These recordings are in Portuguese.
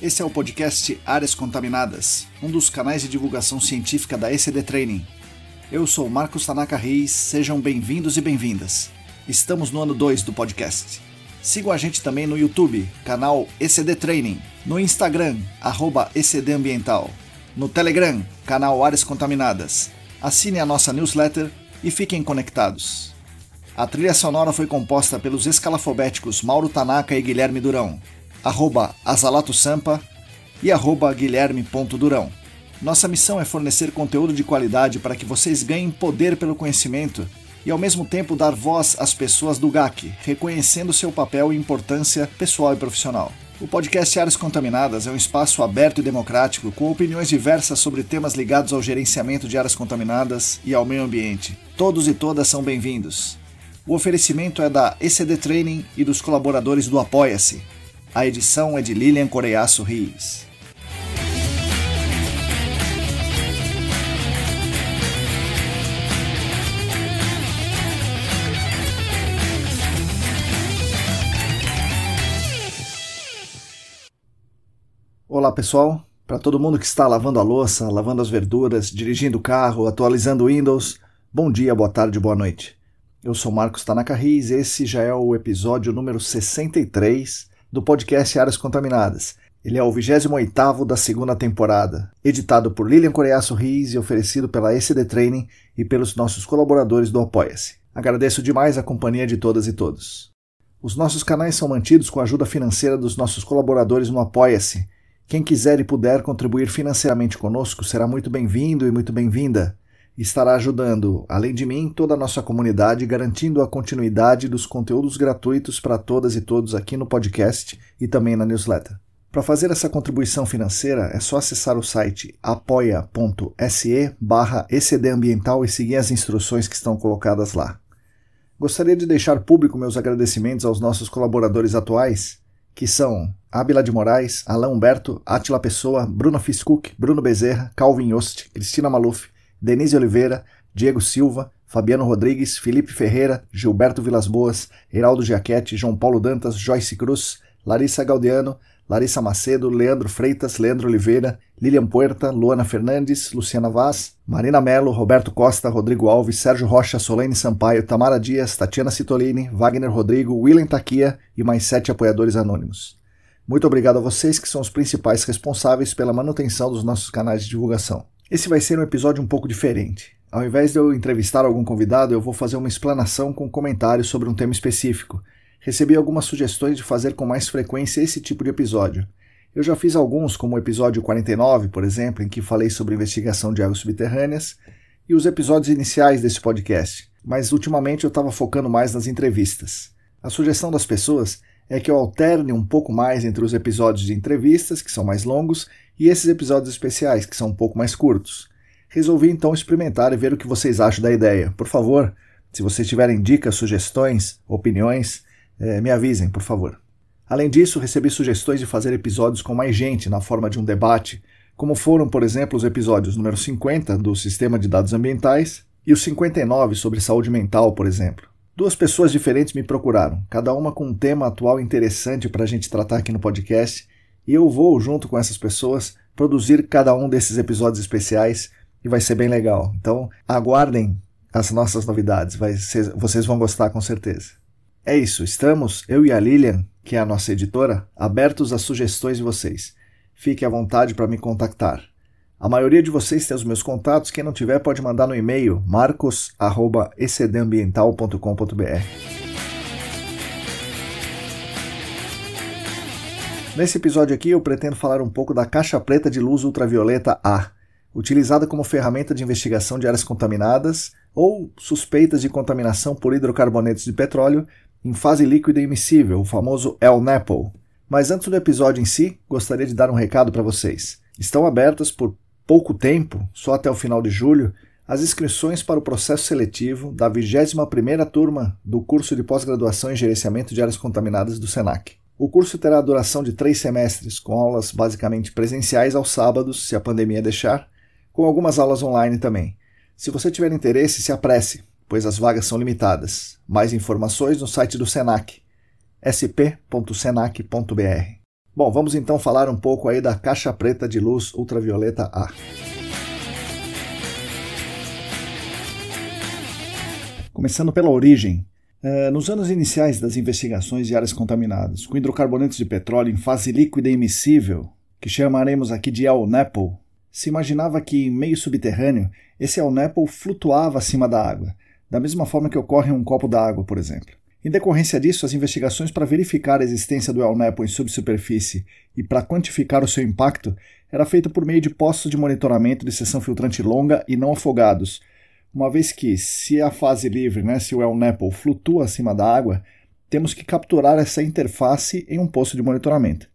Esse é o podcast Áreas Contaminadas, um dos canais de divulgação científica da ECD Training. Eu sou Marcos Tanaka Reis, sejam bem-vindos e bem-vindas. Estamos no ano 2 do podcast. Sigam a gente também no YouTube, canal ECD Training, no Instagram, @ECDambiental, no Telegram, canal Áreas Contaminadas. Assine a nossa newsletter e fiquem conectados. A trilha sonora foi composta pelos escalafobéticos Mauro Tanaka e Guilherme Durão, @AzalatoSampa e @Guilherme.Durão. Nossa missão é fornecer conteúdo de qualidade para que vocês ganhem poder pelo conhecimento e ao mesmo tempo dar voz às pessoas do GAC, reconhecendo seu papel e importância pessoal e profissional. O podcast Áreas Contaminadas é um espaço aberto e democrático com opiniões diversas sobre temas ligados ao gerenciamento de áreas contaminadas e ao meio ambiente. Todos e todas são bem-vindos. O oferecimento é da ECD Training e dos colaboradores do Apoia-se. A edição é de Lilian Coreiaço Rios. Olá pessoal, para todo mundo que está lavando a louça, lavando as verduras, dirigindo o carro, atualizando o Windows, bom dia, boa tarde, boa noite. Eu sou Marcos Tanaka Reis e esse já é o episódio número 63 do podcast Áreas Contaminadas. Ele é o 28º da segunda temporada, editado por Lilian Coreiaço Rios e oferecido pela ECD Training e pelos nossos colaboradores do Apoia-se. Agradeço demais a companhia de todas e todos. Os nossos canais são mantidos com a ajuda financeira dos nossos colaboradores no Apoia-se. Quem quiser e puder contribuir financeiramente conosco será muito bem-vindo e muito bem-vinda. Estará ajudando, além de mim, toda a nossa comunidade, garantindo a continuidade dos conteúdos gratuitos para todas e todos aqui no podcast e também na newsletter. Para fazer essa contribuição financeira, é só acessar o site apoia.se/ecdambiental e seguir as instruções que estão colocadas lá. Gostaria de deixar público meus agradecimentos aos nossos colaboradores atuais, que são Ábila de Moraes, Alain Humberto, Átila Pessoa, Bruno Fiscook, Bruno Bezerra, Calvin Yost, Cristina Maluf, Denise Oliveira, Diego Silva, Fabiano Rodrigues, Felipe Ferreira, Gilberto Vilas Boas, Heraldo Giachetti, João Paulo Dantas, Joyce Cruz, Larissa Gaudiano, Larissa Macedo, Leandro Freitas, Leandro Oliveira, Lilian Puerta, Luana Fernandes, Luciana Vaz, Marina Mello, Roberto Costa, Rodrigo Alves, Sérgio Rocha, Solene Sampaio, Tamara Dias, Tatiana Citolini, Wagner Rodrigo, William Taquia e mais 7 apoiadores anônimos. Muito obrigado a vocês que são os principais responsáveis pela manutenção dos nossos canais de divulgação. Esse vai ser um episódio um pouco diferente. Ao invés de eu entrevistar algum convidado, eu vou fazer uma explanação com comentários sobre um tema específico. Recebi algumas sugestões de fazer com mais frequência esse tipo de episódio. Eu já fiz alguns, como o episódio 49, por exemplo, em que falei sobre investigação de águas subterrâneas, e os episódios iniciais desse podcast, mas ultimamente eu estava focando mais nas entrevistas. A sugestão das pessoas é que eu alterne um pouco mais entre os episódios de entrevistas, que são mais longos, e esses episódios especiais, que são um pouco mais curtos. Resolvi então experimentar e ver o que vocês acham da ideia. Por favor, se vocês tiverem dicas, sugestões, opiniões, me avisem, por favor. Além disso, recebi sugestões de fazer episódios com mais gente, na forma de um debate, como foram, por exemplo, os episódios número 50 do Sistema de Dados Ambientais e o 59 sobre saúde mental, por exemplo. 2 pessoas diferentes me procuraram, cada uma com um tema atual interessante para a gente tratar aqui no podcast, e eu vou, junto com essas pessoas, produzir cada um desses episódios especiais e vai ser bem legal. Então, aguardem as nossas novidades, vocês vão gostar com certeza. É isso, estamos, eu e a Lilian, que é a nossa editora, abertos às sugestões de vocês. Fique à vontade para me contactar. A maioria de vocês tem os meus contatos, quem não tiver pode mandar no e-mail marcos@ecdambiental.com.br. Nesse episódio aqui eu pretendo falar um pouco da caixa preta de luz ultravioleta A, utilizada como ferramenta de investigação de áreas contaminadas ou suspeitas de contaminação por hidrocarbonetos de petróleo em fase líquida e immiscível, o famoso LNEPL. Mas antes do episódio em si, gostaria de dar um recado para vocês. Estão abertas por pouco tempo, só até o final de julho, as inscrições para o processo seletivo da 21ª turma do curso de pós-graduação em gerenciamento de áreas contaminadas do SENAC. O curso terá a duração de 3 semestres, com aulas basicamente presenciais aos sábados, se a pandemia deixar, com algumas aulas online também. Se você tiver interesse, se apresse, pois as vagas são limitadas. Mais informações no site do SENAC, sp.senac.br. Bom, vamos então falar um pouco aí da caixa preta de luz ultravioleta A. Começando pela origem. Nos anos iniciais das investigações de áreas contaminadas, com hidrocarbonetos de petróleo em fase líquida e immiscível, que chamaremos aqui de El-Nepo, se imaginava que em meio subterrâneo, esse El-Nepo flutuava acima da água, da mesma forma que ocorre em um copo d'água, por exemplo. Em decorrência disso, as investigações para verificar a existência do El-Nepo em subsuperfície e para quantificar o seu impacto era feita por meio de postos de monitoramento de seção filtrante longa e não afogados, uma vez que, se a fase livre, se o El-Nepo flutua acima da água, temos que capturar essa interface em um posto de monitoramento.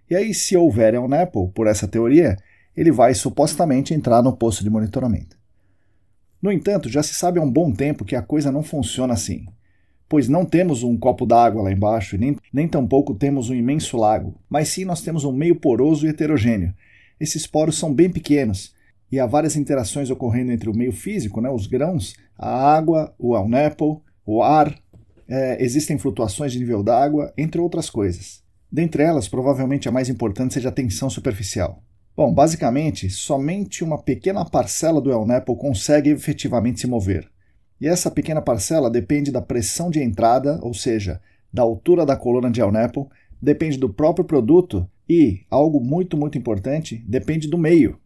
E aí, se houver El-Nepo, por essa teoria, ele vai supostamente entrar no posto de monitoramento. No entanto, já se sabe há um bom tempo que a coisa não funciona assim, pois não temos um copo d'água lá embaixo e nem tampouco temos um imenso lago, mas sim nós temos um meio poroso e heterogêneo. Esses poros são bem pequenos, e há várias interações ocorrendo entre o meio físico, os grãos, a água, o El-Nepo, o ar, existem flutuações de nível d'água, entre outras coisas. Dentre elas, provavelmente a mais importante seja a tensão superficial. Bom, basicamente, somente uma pequena parcela do El-Nepo consegue efetivamente se mover. E essa pequena parcela depende da pressão de entrada, ou seja, da altura da coluna de El-Nepo, depende do próprio produto e, algo muito, muito importante, depende do meio.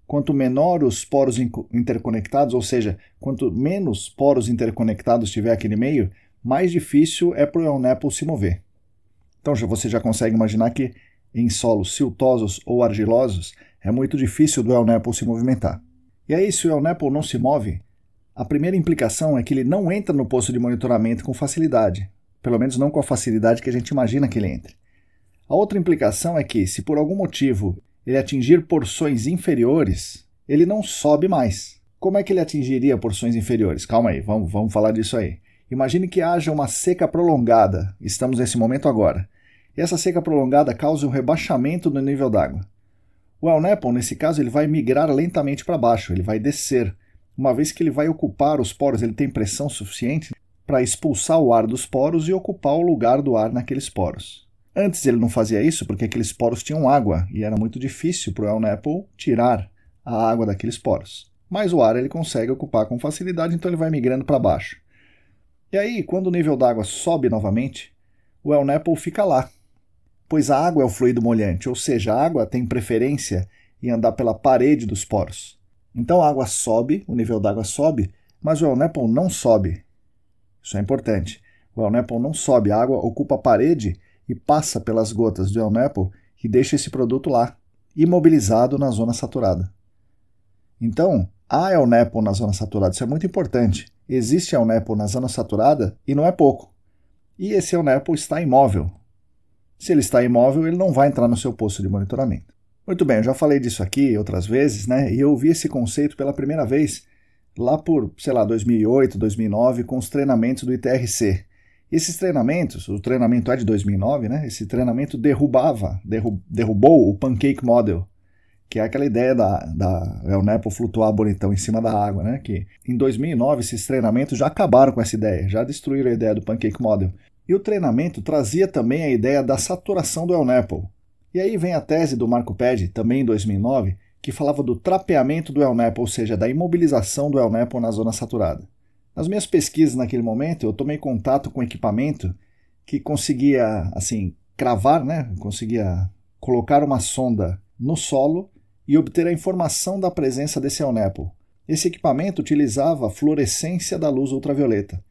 Quanto menor os poros interconectados, ou seja, quanto menos poros interconectados tiver aquele meio, mais difícil é para o El-Nepo se mover. Então você já consegue imaginar que em solos siltosos ou argilosos é muito difícil do El-Nepo se movimentar. E aí, se o El-Nepo não se move, a primeira implicação é que ele não entra no posto de monitoramento com facilidade, pelo menos não com a facilidade que a gente imagina que ele entre. A outra implicação é que, se por algum motivo ele atingir porções inferiores, ele não sobe mais. Como é que ele atingiria porções inferiores? Calma aí, vamos falar disso aí. Imagine que haja uma seca prolongada, estamos nesse momento agora, e essa seca prolongada cause um rebaixamento do nível d'água. O El-Nepo, nesse caso, ele vai migrar lentamente para baixo, ele vai descer, uma vez que ele vai ocupar os poros, ele tem pressão suficiente para expulsar o ar dos poros e ocupar o lugar do ar naqueles poros. Antes ele não fazia isso porque aqueles poros tinham água e era muito difícil para o El-Nepo tirar a água daqueles poros. Mas o ar ele consegue ocupar com facilidade, então ele vai migrando para baixo. E aí, quando o nível d'água sobe novamente, o El-Nepo fica lá, pois a água é o fluido molhante, ou seja, a água tem preferência em andar pela parede dos poros. Então a água sobe, o nível d'água sobe, mas o El-Nepo não sobe. Isso é importante. O El-Nepo não sobe, a água ocupa a parede e passa pelas gotas do El-Nepo e deixa esse produto lá, imobilizado na zona saturada. Então, há El-Nepo na zona saturada, isso é muito importante. Existe El-Nepo na zona saturada e não é pouco. E esse El-Nepo está imóvel. Se ele está imóvel, ele não vai entrar no seu posto de monitoramento. Muito bem, eu já falei disso aqui outras vezes, e eu vi esse conceito pela primeira vez lá por, 2008, 2009, com os treinamentos do ITRC. Esses treinamentos, o treinamento é de 2009, esse treinamento derrubou o Pancake Model, que é aquela ideia da El-Nepo flutuar bonitão em cima da água, que em 2009 esses treinamentos já acabaram com essa ideia, já destruíram a ideia do Pancake Model. E o treinamento trazia também a ideia da saturação do El-Nepo. E aí vem a tese do Marco Pedi, também em 2009, que falava do trapeamento do El-Nepo, ou seja, da imobilização do El-Nepo na zona saturada. Nas minhas pesquisas naquele momento, eu tomei contato com equipamento que conseguia, cravar, conseguia colocar uma sonda no solo e obter a informação da presença desse El-Nepo. Esse equipamento utilizava a fluorescência da luz ultravioleta.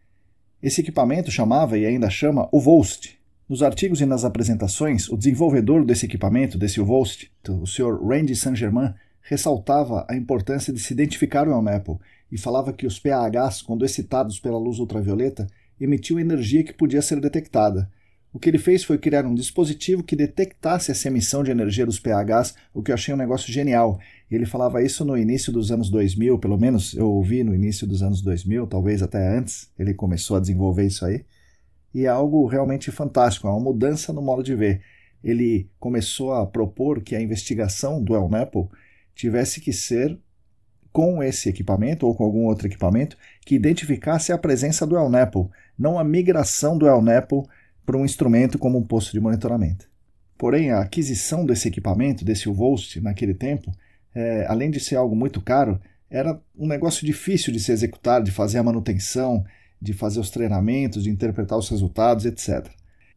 Esse equipamento chamava e ainda chama UVOST. Nos artigos e nas apresentações, o desenvolvedor desse equipamento, desse UVOST, o Sr. Randy Saint-Germain, ressaltava a importância de se identificar o El-Nepo e falava que os pHs, quando excitados pela luz ultravioleta, emitiam energia que podia ser detectada. O que ele fez foi criar um dispositivo que detectasse essa emissão de energia dos pHs, o que eu achei um negócio genial. E ele falava isso no início dos anos 2000, pelo menos eu ouvi no início dos anos 2000, talvez até antes, ele começou a desenvolver isso aí. E é algo realmente fantástico, é uma mudança no modo de ver. Ele começou a propor que a investigação do El-Nepo tivesse que ser com esse equipamento ou com algum outro equipamento que identificasse a presença do El-Nepo, não a migração do El-Nepo para um instrumento como um posto de monitoramento. Porém, a aquisição desse equipamento, desse UVOST, naquele tempo, além de ser algo muito caro, era um negócio difícil de se executar, de fazer a manutenção, de fazer os treinamentos, de interpretar os resultados, etc.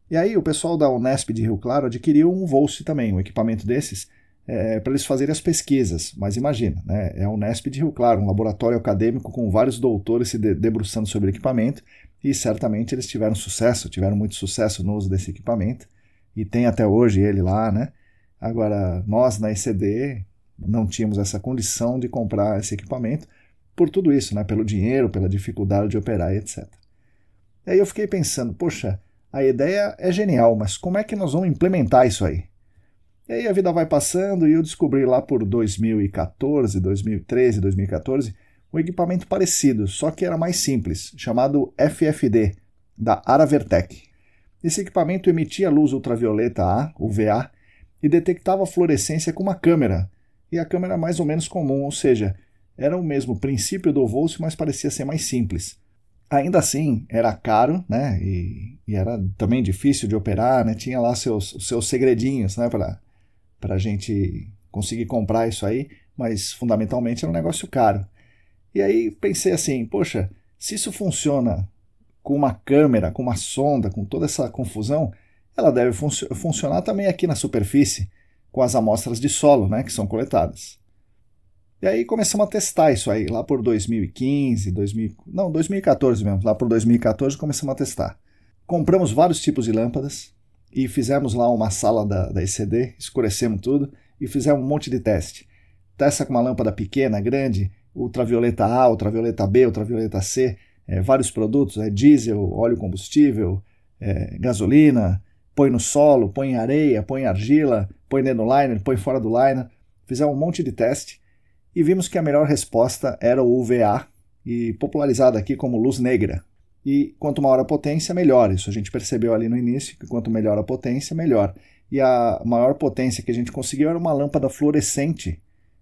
E aí o pessoal da Unesp de Rio Claro adquiriu um UVOST também, um equipamento desses, para eles fazerem as pesquisas. Mas imagina, né? É a Unesp de Rio Claro, um laboratório acadêmico com vários doutores se debruçando sobre o equipamento, e certamente eles tiveram muito sucesso no uso desse equipamento, e tem até hoje ele lá, né? Agora, nós na ECD não tínhamos essa condição de comprar esse equipamento por tudo isso, né? Pelo dinheiro, pela dificuldade de operar, etc. E aí eu fiquei pensando, poxa, a ideia é genial, mas como é que nós vamos implementar isso aí? E aí a vida vai passando e eu descobri lá por 2014, 2013, 2014, um equipamento parecido, só que era mais simples, chamado FFD, da Aravertec. Esse equipamento emitia luz ultravioleta A, UVA, e detectava a fluorescência com uma câmera, e a câmera mais ou menos comum, ou seja, era o mesmo princípio do UVOST, mas parecia ser mais simples. Ainda assim, era caro, né? E era também difícil de operar, né? Tinha lá os seus segredinhos, né? Para a gente conseguir comprar isso aí, mas fundamentalmente era um negócio caro. E aí pensei assim, poxa, se isso funciona com uma câmera, com uma sonda, com toda essa confusão, ela deve funcionar também aqui na superfície, com as amostras de solo, né? Que são coletadas. E aí começamos a testar isso aí, lá por 2015, 2014 mesmo, lá por 2014 começamos a testar. Compramos vários tipos de lâmpadas e fizemos lá uma sala da ECD, escurecemos tudo e fizemos um monte de teste. Testa com uma lâmpada pequena, grande, ultravioleta A, ultravioleta B, ultravioleta C, vários produtos, diesel, óleo combustível, gasolina, põe no solo, põe em areia, põe em argila, põe dentro do liner, põe fora do liner. Fizemos um monte de teste. E vimos que a melhor resposta era o UVA, e popularizado aqui como luz negra. E quanto maior a potência, melhor. Isso a gente percebeu ali no início, que quanto melhor a potência, melhor. E a maior potência que a gente conseguiu era uma lâmpada fluorescente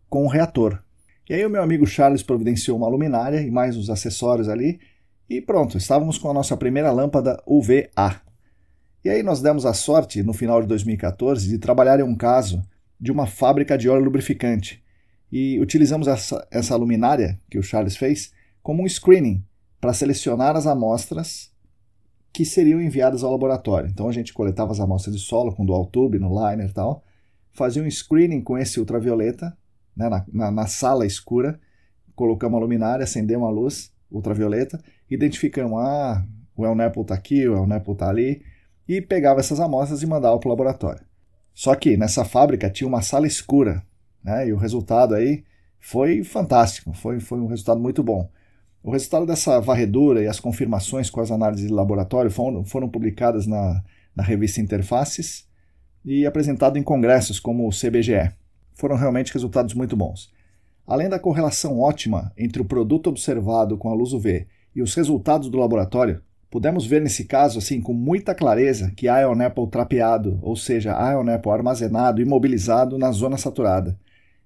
com um reator. E aí o meu amigo Charles providenciou uma luminária e mais os acessórios ali, e pronto, estávamos com a nossa primeira lâmpada UVA. E aí nós demos a sorte, no final de 2014, de trabalhar em um caso de uma fábrica de óleo lubrificante. E utilizamos essa luminária que o Charles fez como um screening para selecionar as amostras que seriam enviadas ao laboratório. Então a gente coletava as amostras de solo com dual tube, no liner e tal, fazia um screening com esse ultravioleta, né, na sala escura, colocamos a luminária, acendemos a luz ultravioleta, identificamos, o El Nepal está aqui, o El Nepal está ali, e pegava essas amostras e mandava para o laboratório. Só que nessa fábrica tinha uma sala escura, né, e o resultado aí foi fantástico, foi um resultado muito bom. O resultado dessa varredura e as confirmações com as análises de laboratório foram publicadas na revista Interfaces e apresentado em congressos como o CBGE. Foram realmente resultados muito bons. Além da correlação ótima entre o produto observado com a luz UV e os resultados do laboratório, pudemos ver nesse caso assim com muita clareza que há Ion Apple trapeado, ou seja, há Ion Apple armazenado, imobilizado na zona saturada.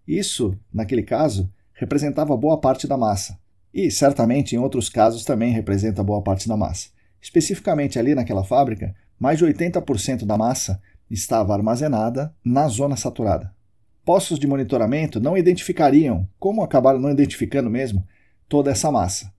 Isso, naquele caso, representava boa parte da massa. E, certamente, em outros casos também representa boa parte da massa. Especificamente ali naquela fábrica, mais de 80% da massa estava armazenada na zona saturada. Postos de monitoramento não identificariam, como acabaram não identificando mesmo, toda essa massa.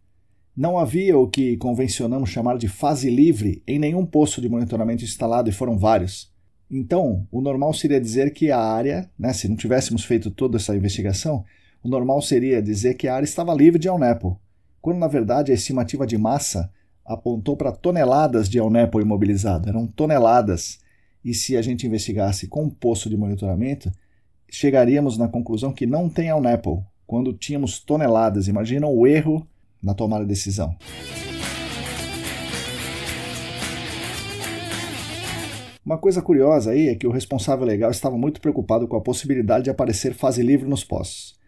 Não havia o que convencionamos chamar de fase livre em nenhum posto de monitoramento instalado, e foram vários. Então, o normal seria dizer que a área, né, se não tivéssemos feito toda essa investigação, o normal seria dizer que a área estava livre de Ion Apple, quando na verdade a estimativa de massa apontou para toneladas de Ion Apple imobilizado, eram toneladas, e se a gente investigasse com um posto de monitoramento, chegaríamos na conclusão que não tem Ion Apple, quando tínhamos toneladas. Imaginam o erro na tomada de decisão. Uma coisa curiosa aí é que o responsável legal estava muito preocupado com a possibilidade de aparecer fase livre nos poços.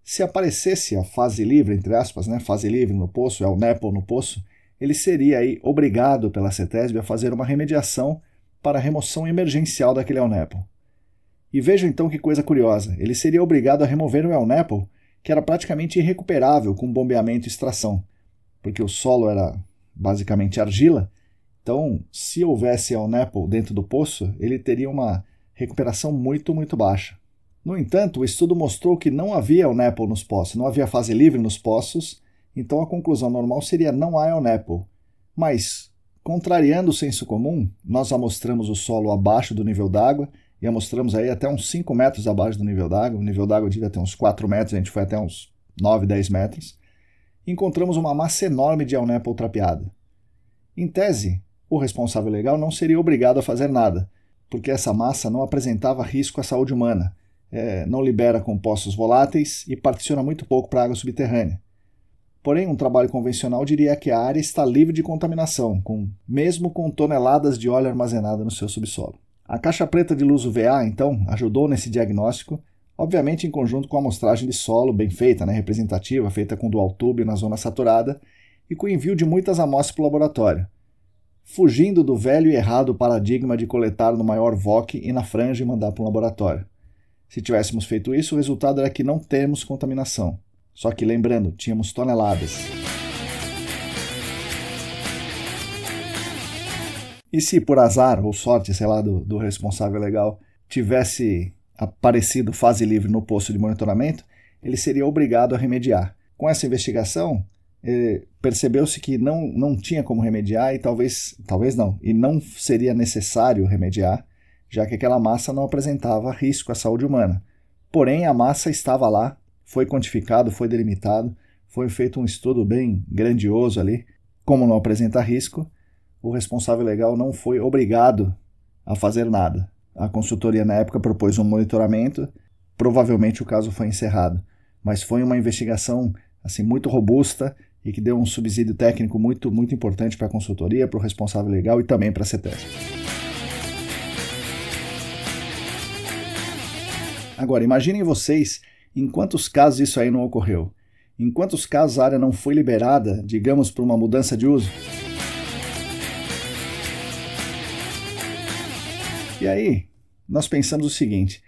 Se aparecesse a fase livre, entre aspas, né, fase livre no poço, Ion Apple no poço, ele seria aí obrigado pela CETESB a fazer uma remediação para a remoção emergencial daquele Ion Apple. E vejam então que coisa curiosa, ele seria obrigado a remover o Ion Apple, que era praticamente irrecuperável com bombeamento e extração, porque o solo era basicamente argila. Então, se houvesse Ion Apple dentro do poço, ele teria uma recuperação muito baixa. No entanto, o estudo mostrou que não havia EONAPPLE nos poços, não havia fase livre nos poços, então a conclusão normal seria não há EONAPPLE. Mas, contrariando o senso comum, nós amostramos o solo abaixo do nível d'água e amostramos aí até uns 5 metros abaixo do nível d'água. O nível d'água devia ter uns 4 metros, a gente foi até uns 9, 10 metros. Encontramos uma massa enorme de EONAPPLE trapeada. Em tese, o responsável legal não seria obrigado a fazer nada, porque essa massa não apresentava risco à saúde humana, não libera compostos voláteis e particiona muito pouco para a água subterrânea. Porém, um trabalho convencional diria que a área está livre de contaminação, mesmo com toneladas de óleo armazenado no seu subsolo. A caixa preta de luz UVA, então, ajudou nesse diagnóstico, obviamente em conjunto com a amostragem de solo bem feita, representativa, feita com dual tube na zona saturada e com o envio de muitas amostras para o laboratório, fugindo do velho e errado paradigma de coletar no maior VOC e na franja e mandar para um laboratório. Se tivéssemos feito isso, o resultado era que não temos contaminação. Só que, lembrando, tínhamos toneladas. E se, por azar ou sorte, sei lá, do responsável legal, tivesse aparecido fase livre no posto de monitoramento, ele seria obrigado a remediar. Com essa investigação, percebeu-se que não tinha como remediar e talvez não, e não seria necessário remediar, já que aquela massa não apresentava risco à saúde humana. Porém, a massa estava lá, foi quantificado, foi delimitado, foi feito um estudo bem grandioso ali. Como não apresenta risco, o responsável legal não foi obrigado a fazer nada. A consultoria na época propôs um monitoramento, provavelmente o caso foi encerrado, mas foi uma investigação assim, muito robusta e que deu um subsídio técnico muito importante para a consultoria, para o responsável legal e também para a CETESB. Agora, imaginem vocês em quantos casos isso aí não ocorreu. Em quantos casos a área não foi liberada, digamos, por uma mudança de uso? E aí, nós pensamos o seguinte,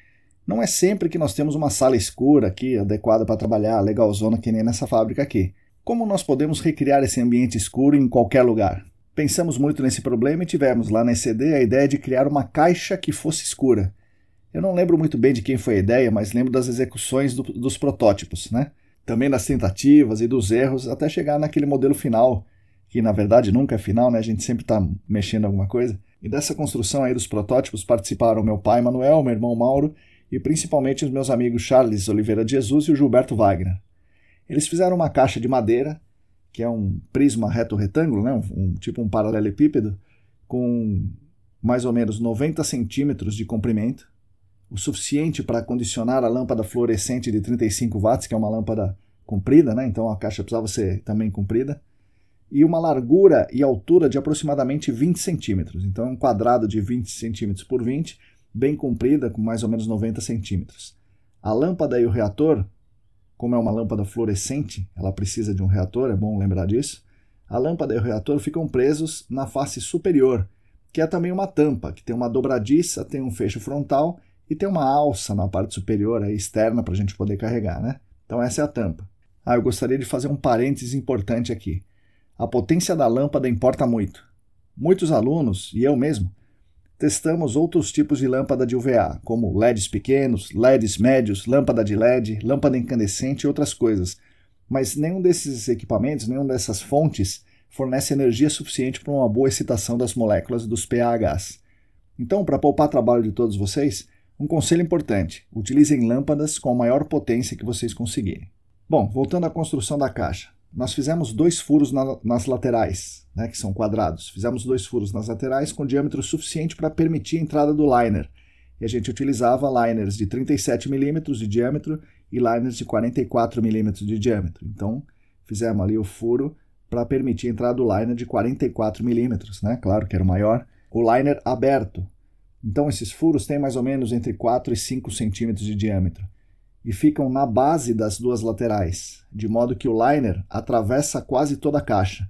não é sempre que nós temos uma sala escura aqui, adequada para trabalhar, legalzona, que nem nessa fábrica aqui. Como nós podemos recriar esse ambiente escuro em qualquer lugar? Pensamos muito nesse problema e tivemos lá na ECD a ideia de criar uma caixa que fosse escura. Eu não lembro muito bem de quem foi a ideia, mas lembro das execuções dos protótipos, Também das tentativas e dos erros, até chegar naquele modelo final, que na verdade nunca é final, A gente sempre está mexendo em alguma coisa. E dessa construção aí dos protótipos participaram meu pai Manuel, meu irmão Mauro e principalmente os meus amigos Charles Oliveira de Jesus e o Gilberto Wagner. Eles fizeram uma caixa de madeira, que é um prisma reto-retângulo, tipo um paralelepípedo, com mais ou menos 90 centímetros de comprimento, o suficiente para condicionar a lâmpada fluorescente de 35 watts, que é uma lâmpada comprida, então a caixa precisava ser também comprida, e uma largura e altura de aproximadamente 20 centímetros. Então é um quadrado de 20 centímetros por 20, bem comprida, com mais ou menos 90 centímetros. A lâmpada e o reator, como é uma lâmpada fluorescente, ela precisa de um reator, é bom lembrar disso, a lâmpada e o reator ficam presos na face superior, que é também uma tampa, que tem uma dobradiça, tem um fecho frontal e tem uma alça na parte superior aí, externa para a gente poder carregar, Então essa é a tampa. Eu gostaria de fazer um parênteses importante aqui. A potência da lâmpada importa muito. Muitos alunos, e eu mesmo, testamos outros tipos de lâmpada de UVA, como LEDs pequenos, LEDs médios, lâmpada de LED, lâmpada incandescente e outras coisas. Mas nenhum desses equipamentos, nenhum dessas fontes fornece energia suficiente para uma boa excitação das moléculas dos PAHs. Então, para poupar trabalho de todos vocês, um conselho importante, utilizem lâmpadas com a maior potência que vocês conseguirem. Bom, voltando à construção da caixa. Nós fizemos 2 furos nas laterais, que são quadrados. Fizemos 2 furos nas laterais com diâmetro suficiente para permitir a entrada do liner. E a gente utilizava liners de 37 mm de diâmetro e liners de 44 mm de diâmetro. Então, fizemos ali o furo para permitir a entrada do liner de 44 mm, Claro que era o maior. O liner aberto. Então, esses furos têm mais ou menos entre 4 e 5 centímetros de diâmetro e ficam na base das 2 laterais, de modo que o liner atravessa quase toda a caixa.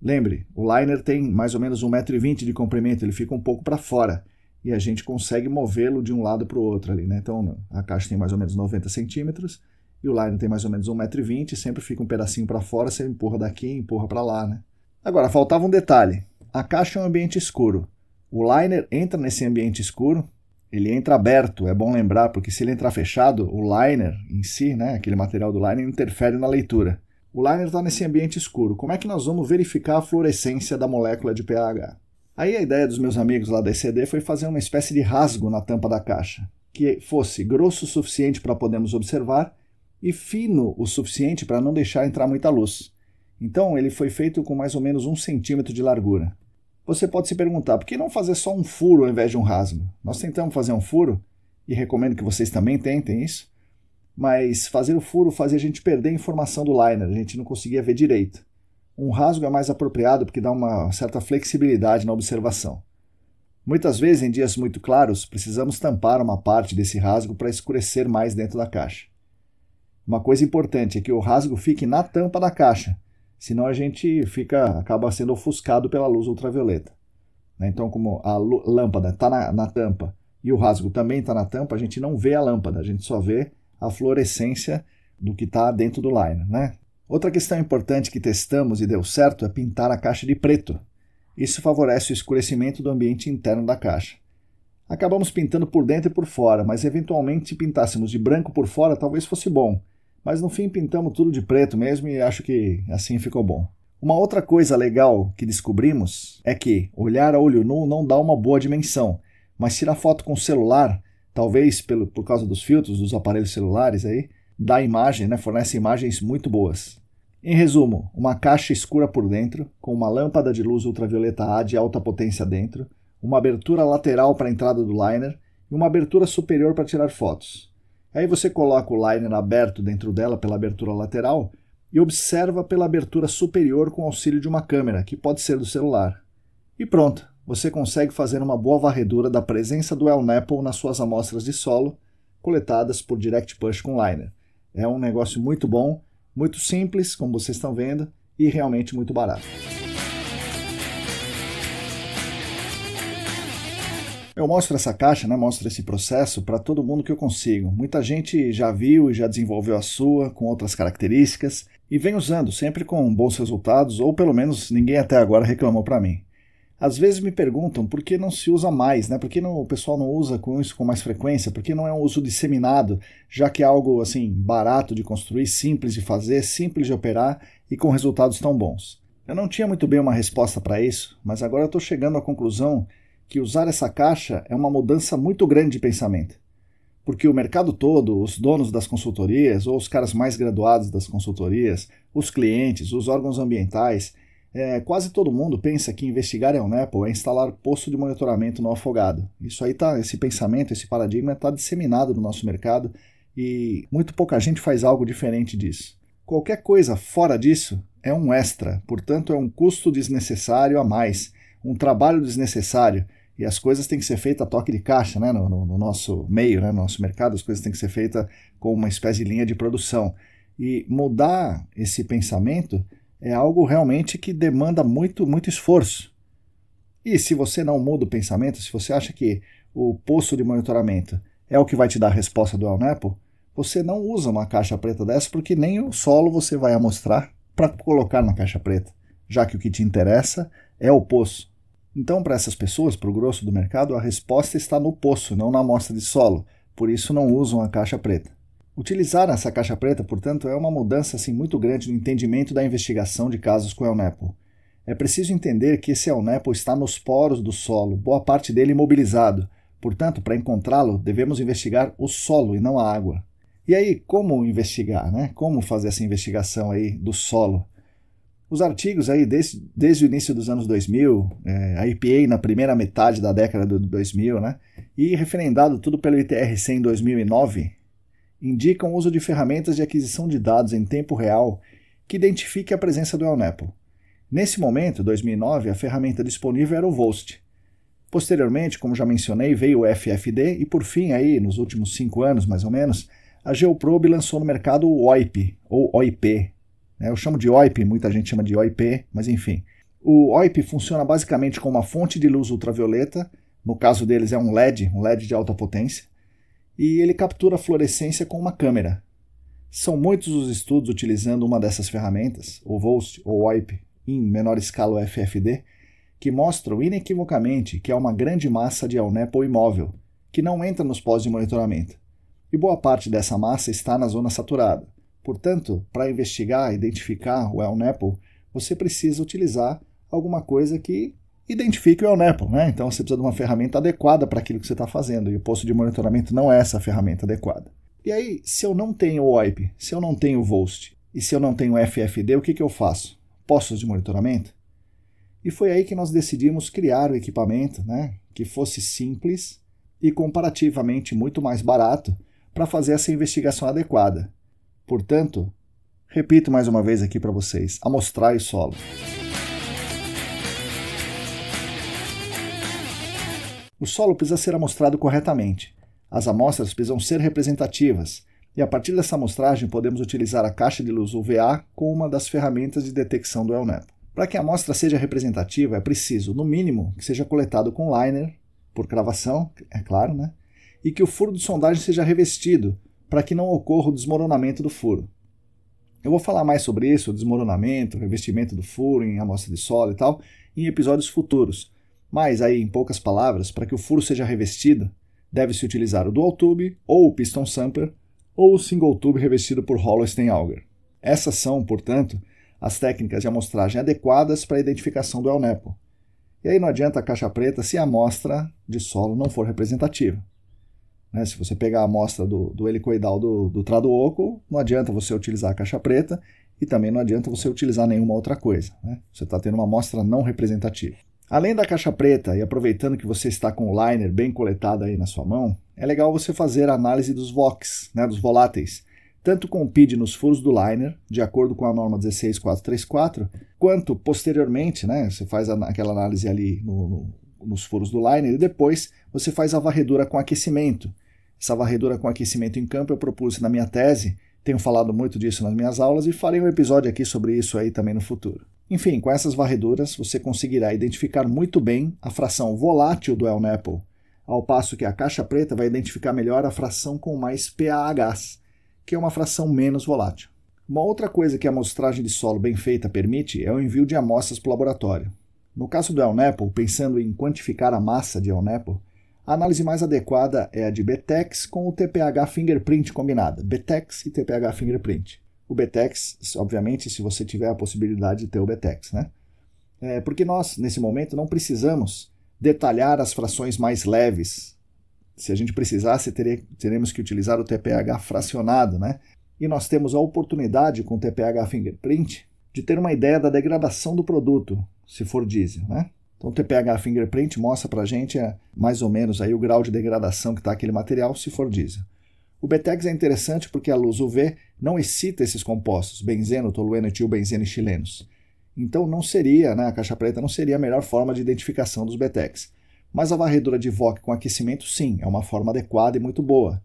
Lembre, o liner tem mais ou menos 1,20 m de comprimento, ele fica um pouco para fora e a gente consegue movê-lo de um lado para o outro ali, Então, a caixa tem mais ou menos 90 centímetros e o liner tem mais ou menos 1,20 m, sempre fica um pedacinho para fora, você empurra daqui e empurra para lá, Agora, faltava um detalhe. A caixa é um ambiente escuro. O liner entra nesse ambiente escuro ele entra aberto, é bom lembrar, porque se ele entrar fechado, o liner em si, né, aquele material do liner, interfere na leitura. O liner está nesse ambiente escuro. Como é que nós vamos verificar a fluorescência da molécula de pH? Aí a ideia dos meus amigos lá da ECD foi fazer uma espécie de rasgo na tampa da caixa, que fosse grosso o suficiente para podermos observar e fino o suficiente para não deixar entrar muita luz. Então ele foi feito com mais ou menos 1 centímetro de largura. Você pode se perguntar, por que não fazer só um furo ao invés de um rasgo? Nós tentamos fazer um furo, e recomendo que vocês também tentem isso, mas fazer o furo fazia a gente perder a informação do liner, a gente não conseguia ver direito. Um rasgo é mais apropriado porque dá uma certa flexibilidade na observação. Muitas vezes, em dias muito claros, precisamos tampar uma parte desse rasgo para escurecer mais dentro da caixa. Uma coisa importante é que o rasgo fique na tampa da caixa, senão a gente acaba sendo ofuscado pela luz ultravioleta. Então, como a lâmpada está na tampa e o rasgo também está na tampa, a gente não vê a lâmpada, a gente só vê a fluorescência do que está dentro do liner, né? Outra questão importante que testamos e deu certo é pintar a caixa de preto. Isso favorece o escurecimento do ambiente interno da caixa. Acabamos pintando por dentro e por fora, mas eventualmente se pintássemos de branco por fora talvez fosse bom. Mas no fim pintamos tudo de preto mesmo e acho que assim ficou bom. Uma outra coisa legal que descobrimos é que olhar a olho nu não dá uma boa dimensão, mas tirar foto com o celular, talvez por causa dos filtros dos aparelhos celulares aí, dá imagem, né, fornece imagens muito boas. Em resumo, uma caixa escura por dentro, com uma lâmpada de luz ultravioleta A de alta potência dentro, uma abertura lateral para a entrada do liner e uma abertura superior para tirar fotos. Aí você coloca o liner aberto dentro dela pela abertura lateral e observa pela abertura superior com auxílio de uma câmera, que pode ser do celular. E pronto, você consegue fazer uma boa varredura da presença do El Napple nas suas amostras de solo, coletadas por Direct Push com liner. É um negócio muito bom, muito simples, como vocês estão vendo, e realmente muito barato. Eu mostro essa caixa, né, mostro esse processo para todo mundo que eu consigo. Muita gente já viu e já desenvolveu a sua, com outras características, e vem usando, sempre com bons resultados, ou pelo menos ninguém até agora reclamou para mim. Às vezes me perguntam por que não se usa mais, né? Por que o pessoal não usa isso com mais frequência? Por que não é um uso disseminado, já que é algo assim barato de construir, simples de fazer, simples de operar e com resultados tão bons? Eu não tinha muito bem uma resposta para isso, mas agora eu estou chegando à conclusão que usar essa caixa é uma mudança muito grande de pensamento. Porque o mercado todo, os donos das consultorias, ou os caras mais graduados das consultorias, os clientes, os órgãos ambientais, quase todo mundo pensa que investigar El Napple é instalar posto de monitoramento no afogado. Isso aí esse pensamento, esse paradigma está disseminado no nosso mercado e muito pouca gente faz algo diferente disso. Qualquer coisa fora disso é um extra, portanto é um custo desnecessário a mais, um trabalho desnecessário, e as coisas têm que ser feitas a toque de caixa, né? No nosso meio, né? No nosso mercado, as coisas têm que ser feitas com uma espécie de linha de produção. E mudar esse pensamento é algo realmente que demanda muito, muito esforço. E se você não muda o pensamento, se você acha que o posto de monitoramento é o que vai te dar a resposta do El Napple, você não usa uma caixa preta dessa porque nem o solo você vai amostrar para colocar na caixa preta, já que o que te interessa é o poço. Então, para essas pessoas, para o grosso do mercado, a resposta está no poço, não na amostra de solo, por isso não usam a caixa preta. Utilizar essa caixa preta, portanto, é uma mudança assim, muito grande no entendimento da investigação de casos com El Napple. É preciso entender que esse El Napple está nos poros do solo, boa parte dele imobilizado. Portanto, para encontrá-lo, devemos investigar o solo e não a água. E aí, como investigar, né? Como fazer essa investigação aí do solo? Os artigos aí desde o início dos anos 2000, a EPA na primeira metade da década de 2000, né? E referendado tudo pelo ITRC em 2009, indicam o uso de ferramentas de aquisição de dados em tempo real que identifique a presença do El Napple. Nesse momento, 2009, a ferramenta disponível era o VOST. Posteriormente, como já mencionei, veio o FFD e, por fim, aí, nos últimos 5 anos, mais ou menos, a Geoprobe lançou no mercado o OIP, ou OIP. Eu chamo de OIP, muita gente chama de OIP, mas enfim. O OIP funciona basicamente como uma fonte de luz ultravioleta, no caso deles é um LED de alta potência, e ele captura a fluorescência com uma câmera. São muitos os estudos utilizando uma dessas ferramentas, o VOST ou OIP, em menor escala o FFD, que mostram inequivocamente que é uma grande massa de El Napple imóvel, que não entra nos postos de monitoramento. E boa parte dessa massa está na zona saturada. Portanto, para investigar e identificar o El-Nepal, você precisa utilizar alguma coisa que identifique o El-Nepal, né? Então você precisa de uma ferramenta adequada para aquilo que você está fazendo, e o posto de monitoramento não é essa ferramenta adequada. E aí, se eu não tenho o OIP, se eu não tenho o VOST, e se eu não tenho o FFD, o que eu faço? Postos de monitoramento? E foi aí que nós decidimos criar o equipamento, né, que fosse simples e comparativamente muito mais barato para fazer essa investigação adequada. Portanto, repito mais uma vez aqui para vocês, amostrar o solo. O solo precisa ser amostrado corretamente. As amostras precisam ser representativas, e a partir dessa amostragem podemos utilizar a caixa de luz UVA como uma das ferramentas de detecção do El-Nepal. Para que a amostra seja representativa, é preciso, no mínimo, que seja coletado com liner, por cravação, é claro, né? E que o furo de sondagem seja revestido, para que não ocorra o desmoronamento do furo. Eu vou falar mais sobre isso, o desmoronamento, o revestimento do furo em amostra de solo e tal, em episódios futuros. Mas aí, em poucas palavras, para que o furo seja revestido, deve-se utilizar o dual tube, ou o piston sampler, ou o single tube revestido por hollow Steinauer. Essas são, portanto, as técnicas de amostragem adequadas para a identificação do El-Nepal. E aí não adianta a caixa preta se a amostra de solo não for representativa. Né? Se você pegar a amostra do helicoidal do trado oco, não adianta você utilizar a caixa preta e também não adianta você utilizar nenhuma outra coisa. Né? Você está tendo uma amostra não representativa. Além da caixa preta, e aproveitando que você está com o liner bem coletado aí na sua mão, é legal você fazer a análise dos VOCs, né, dos voláteis, tanto com o PID nos furos do liner, de acordo com a norma 16434, quanto posteriormente, né, você faz aquela análise ali nos furos do liner e depois você faz a varredura com aquecimento. Essa varredura com aquecimento em campo eu propus na minha tese, tenho falado muito disso nas minhas aulas e farei um episódio aqui sobre isso aí também no futuro. Enfim, com essas varreduras você conseguirá identificar muito bem a fração volátil do El-Nepal, ao passo que a caixa preta vai identificar melhor a fração com mais PAHs, que é uma fração menos volátil. Uma outra coisa que a amostragem de solo bem feita permite é o envio de amostras para o laboratório. No caso do El-Nepal, pensando em quantificar a massa de El-Nepal, a análise mais adequada é a de BTEX com o TPH Fingerprint combinada, BTEX e TPH Fingerprint. O BTEX, obviamente, se você tiver a possibilidade de ter o BTEX, né? Porque nós, nesse momento, não precisamos detalhar as frações mais leves. Se a gente precisasse, teremos que utilizar o TPH fracionado, né? E nós temos a oportunidade, com o TPH Fingerprint, de ter uma ideia da degradação do produto, se for diesel, né? Então o TPH Fingerprint mostra para a gente mais ou menos aí o grau de degradação que está aquele material, se for diesel. O BTEX é interessante porque a luz UV não excita esses compostos, benzeno, tolueno, etilbenzeno e chilenos. Então não seria, né, a caixa preta não seria a melhor forma de identificação dos BTEX. Mas a varredura de VOC com aquecimento, sim, é uma forma adequada e muito boa.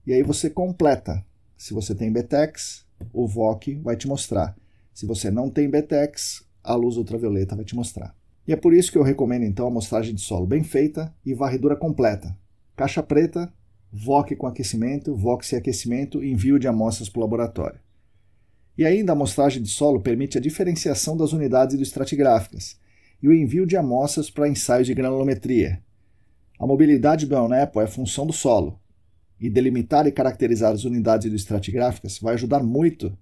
E aí você completa. Se você tem BTEX, o VOC vai te mostrar. Se você não tem BTEX, a luz ultravioleta vai te mostrar. E é por isso que eu recomendo então a amostragem de solo bem feita e varredura completa. Caixa preta, VOC com aquecimento, VOC sem aquecimento e envio de amostras para o laboratório. E ainda a amostragem de solo permite a diferenciação das unidades hidroestratigráficas e o envio de amostras para ensaios de granulometria. A mobilidade do El-Nepal é função do solo, e delimitar e caracterizar as unidades hidroestratigráficas vai ajudar muito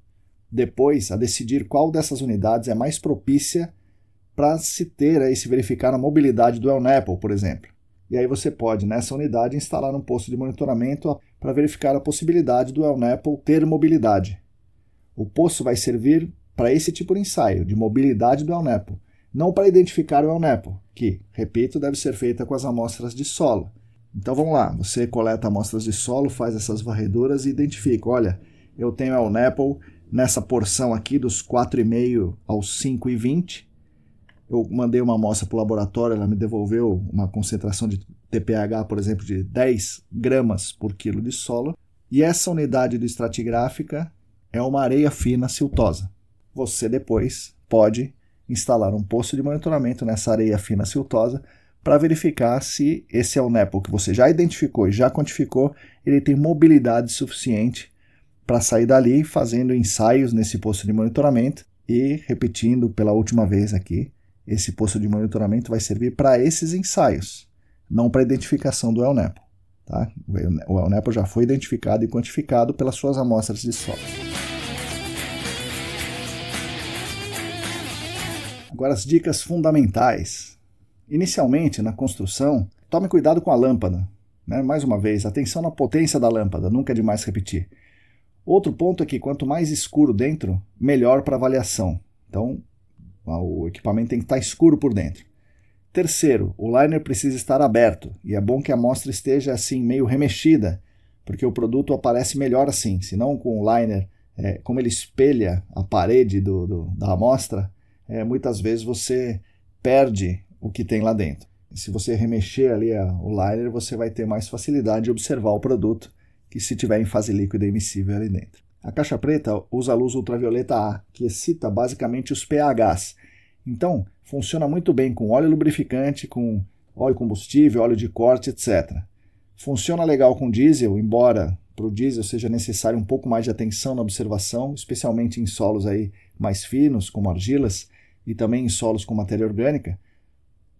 depois a decidir qual dessas unidades é mais propícia para se verificar a mobilidade do El-Nepal, por exemplo. E aí você pode, nessa unidade, instalar um posto de monitoramento para verificar a possibilidade do El-Nepal ter mobilidade. O posto vai servir para esse tipo de ensaio, de mobilidade do El-Nepal, não para identificar o El-Nepal, que, repito, deve ser feita com as amostras de solo. Então vamos lá, você coleta amostras de solo, faz essas varreduras e identifica, olha, eu tenho El-Nepal nessa porção aqui dos 4,5 aos 5,20. Eu mandei uma amostra para o laboratório, ela me devolveu uma concentração de TPH, por exemplo, de 10 gramas por quilo de solo. E essa unidade estratigráfica é uma areia fina siltosa. Você depois pode instalar um posto de monitoramento nessa areia fina siltosa para verificar se esse El-Nepal que você já identificou e já quantificou, ele tem mobilidade suficiente para sair dali fazendo ensaios nesse posto de monitoramento e, repetindo pela última vez aqui, esse posto de monitoramento vai servir para esses ensaios, não para a identificação do El-Nepal. Tá? O El Nepo já foi identificado e quantificado pelas suas amostras de solo. Agora as dicas fundamentais. Inicialmente, na construção, tome cuidado com a lâmpada. Né? Mais uma vez, atenção na potência da lâmpada, nunca é demais repetir. Outro ponto é que quanto mais escuro dentro, melhor para avaliação. Então, o equipamento tem que estar escuro por dentro. Terceiro, o liner precisa estar aberto, e é bom que a amostra esteja assim meio remexida, porque o produto aparece melhor assim, senão com o liner, como ele espelha a parede da amostra, muitas vezes você perde o que tem lá dentro. E se você remexer ali o liner, você vai ter mais facilidade de observar o produto que se tiver em fase líquida emissível ali dentro. A caixa preta usa a luz ultravioleta A, que excita basicamente os pHs. Então, funciona muito bem com óleo lubrificante, com óleo combustível, óleo de corte, etc. Funciona legal com diesel, embora para o diesel seja necessário um pouco mais de atenção na observação, especialmente em solos aí mais finos, como argilas, e também em solos com matéria orgânica.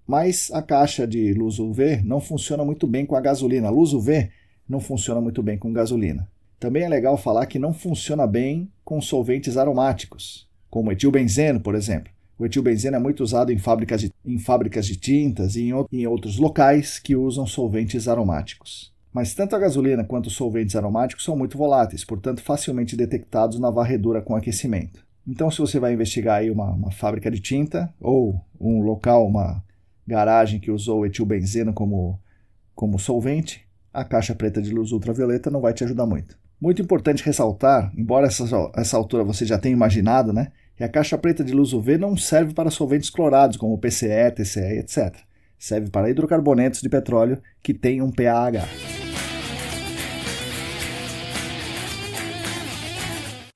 Mas a caixa de luz UV não funciona muito bem com a gasolina. A luz UV não funciona muito bem com gasolina. Também é legal falar que não funciona bem com solventes aromáticos, como etilbenzeno, por exemplo. O etilbenzeno é muito usado em fábricas de tintas e em outros locais que usam solventes aromáticos. Mas tanto a gasolina quanto os solventes aromáticos são muito voláteis, portanto facilmente detectados na varredura com aquecimento. Então, se você vai investigar aí uma fábrica de tinta ou um local, uma garagem que usou etilbenzeno como solvente, a caixa preta de luz ultravioleta não vai te ajudar muito. Muito importante ressaltar, embora essa altura você já tenha imaginado, né, que a caixa preta de luz UV não serve para solventes clorados, como PCE, TCE, etc. Serve para hidrocarbonetos de petróleo que têm um pH.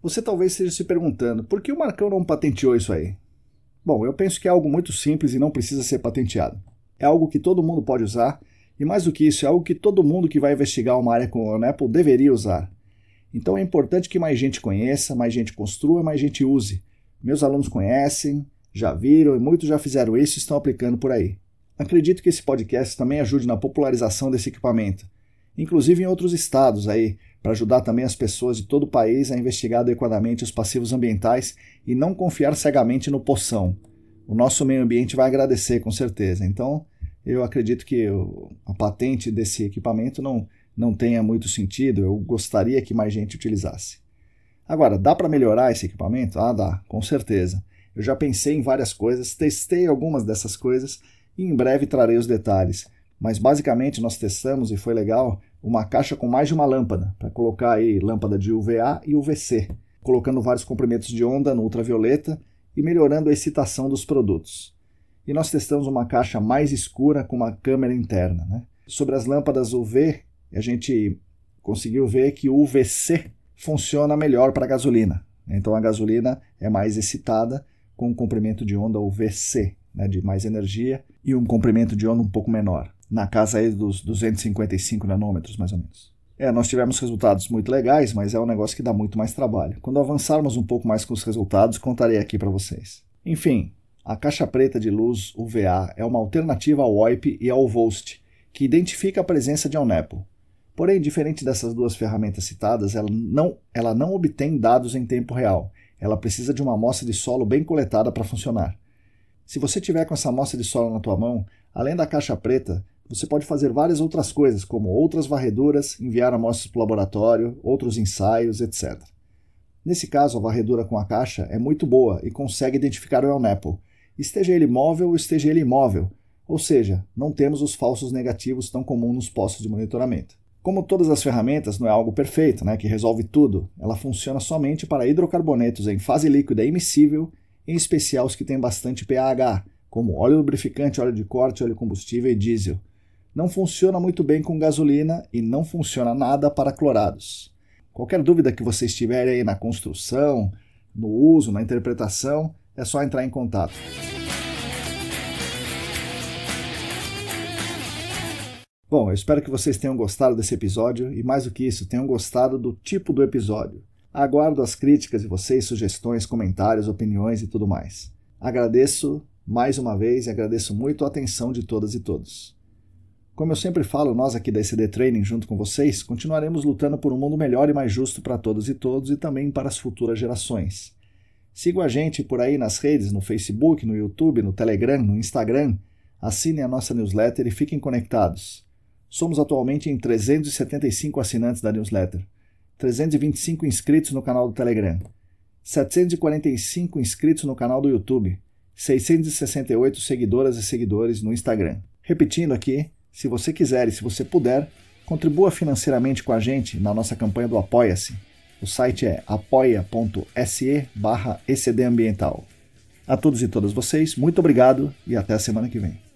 Você talvez esteja se perguntando, por que o Marcão não patenteou isso aí? Bom, eu penso que é algo muito simples e não precisa ser patenteado. É algo que todo mundo pode usar, e mais do que isso, é algo que todo mundo que vai investigar uma área com o El Nepo deveria usar. Então é importante que mais gente conheça, mais gente construa, mais gente use. Meus alunos conhecem, já viram e muitos já fizeram isso e estão aplicando por aí. Acredito que esse podcast também ajude na popularização desse equipamento, inclusive em outros estados aí, para ajudar também as pessoas de todo o país a investigar adequadamente os passivos ambientais e não confiar cegamente no poção. O nosso meio ambiente vai agradecer com certeza. Então, eu acredito que a patente desse equipamento não tenha muito sentido, eu gostaria que mais gente utilizasse. Agora, dá para melhorar esse equipamento? Ah, dá, com certeza. Eu já pensei em várias coisas, testei algumas dessas coisas e em breve trarei os detalhes. Mas basicamente nós testamos, e foi legal, uma caixa com mais de uma lâmpada, para colocar aí lâmpada de UVA e UVC, colocando vários comprimentos de onda no ultravioleta e melhorando a excitação dos produtos. E nós testamos uma caixa mais escura com uma câmera interna. Né? Sobre as lâmpadas UV, a gente conseguiu ver que o UVC funciona melhor para a gasolina. Então a gasolina é mais excitada com um comprimento de onda UVC, né, de mais energia, e um comprimento de onda um pouco menor, na casa aí dos 255 nanômetros, mais ou menos. Nós tivemos resultados muito legais, mas é um negócio que dá muito mais trabalho. Quando avançarmos um pouco mais com os resultados, contarei aqui para vocês. Enfim, a caixa preta de luz UVA é uma alternativa ao OIP e ao VOLST, que identifica a presença de El Nepo. Porém, diferente dessas duas ferramentas citadas, ela não obtém dados em tempo real. Ela precisa de uma amostra de solo bem coletada para funcionar. Se você tiver com essa amostra de solo na tua mão, além da caixa preta, você pode fazer várias outras coisas, como outras varreduras, enviar amostras para o laboratório, outros ensaios, etc. Nesse caso, a varredura com a caixa é muito boa e consegue identificar o El Nepo, esteja ele móvel ou esteja ele imóvel, ou seja, não temos os falsos negativos tão comuns nos postos de monitoramento. Como todas as ferramentas, não é algo perfeito, né, que resolve tudo. Ela funciona somente para hidrocarbonetos em fase líquida emissível, em especial os que têm bastante pH, como óleo lubrificante, óleo de corte, óleo combustível e diesel. Não funciona muito bem com gasolina e não funciona nada para clorados. Qualquer dúvida que vocês tiverem aí na construção, no uso, na interpretação, é só entrar em contato. Bom, eu espero que vocês tenham gostado desse episódio e, mais do que isso, tenham gostado do tipo do episódio. Aguardo as críticas de vocês, sugestões, comentários, opiniões e tudo mais. Agradeço mais uma vez e agradeço muito a atenção de todas e todos. Como eu sempre falo, nós aqui da ECD Training, junto com vocês, continuaremos lutando por um mundo melhor e mais justo para todas e todos e também para as futuras gerações. Sigam a gente por aí nas redes, no Facebook, no YouTube, no Telegram, no Instagram. Assinem a nossa newsletter e fiquem conectados. Somos atualmente em 375 assinantes da newsletter, 325 inscritos no canal do Telegram, 745 inscritos no canal do YouTube, 668 seguidoras e seguidores no Instagram. Repetindo aqui, se você quiser e se você puder, contribua financeiramente com a gente na nossa campanha do Apoia-se. O site é apoia.se/ecdambiental. A todos e todas vocês, muito obrigado e até a semana que vem.